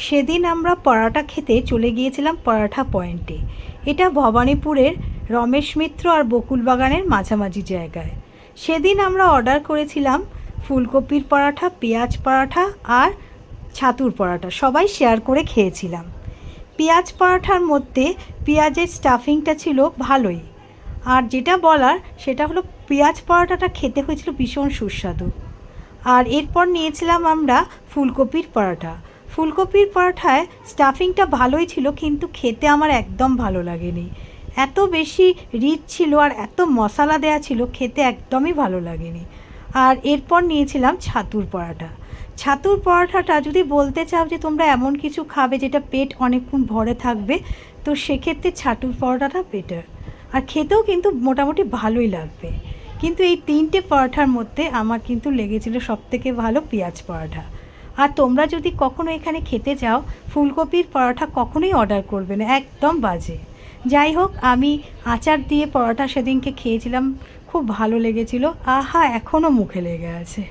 সেদিন আমরা পরাটা খেতে চলে গিয়েছিলাম পরাঠা পয়েন্টে। এটা ভবানীপুরের রমেশ মিত্র আর বকুল বাগানের মাঝামাঝি জায়গায়। সেদিন আমরা অর্ডার করেছিলাম ফুলকপির পরাঠা, পেঁয়াজ পরাঠা আর ছাতুর পরাঠা। সবাই শেয়ার করে খেয়েছিলাম। পেঁয়াজ পরাঠার মধ্যে পেঁয়াজের স্টাফিংটা ছিল ভালোই, আর যেটা বলার সেটা হলো পেঁয়াজ পরাঠাটা খেতে হয়েছিল ভীষণ সুস্বাদু। আর এরপর নিয়েছিলাম আমরা ফুলকপির পরাঠা। ফুলকপির পরাঠায় স্টাফিংটা ভালোই ছিল, কিন্তু খেতে আমার একদম ভালো লাগেনি। এত বেশি রিচ ছিল আর এত মশলা দেয়া ছিল, খেতে একদমই ভালো লাগেনি। আর এরপর নিয়েছিলাম ছাতুর পরাঠা। ছাতুর পরাঠাটা যদি বলতে চাও যে তোমরা এমন কিছু খাবে যেটা পেট অনেকক্ষণ ভরে থাকবে, তো সেক্ষেত্রে ছাতুর পরোটাটা বেটার, আর খেতেও কিন্তু মোটামুটি ভালোই লাগবে। কিন্তু এই তিনটে পরোটার মধ্যে আমার কিন্তু লেগেছিল সবথেকে ভালো পেঁয়াজ পরোটা। আর তোমরা যদি কখনো এখানে খেতে যাও, ফুলকপির পরোটা কখনোই অর্ডার করবে না, একদম বাজে। যাই হোক, আমি আচার দিয়ে পরোটা সেদিনকে খেয়েছিলাম, খুব ভালো লেগেছিল। আহা, এখনও মুখে লেগে আছে।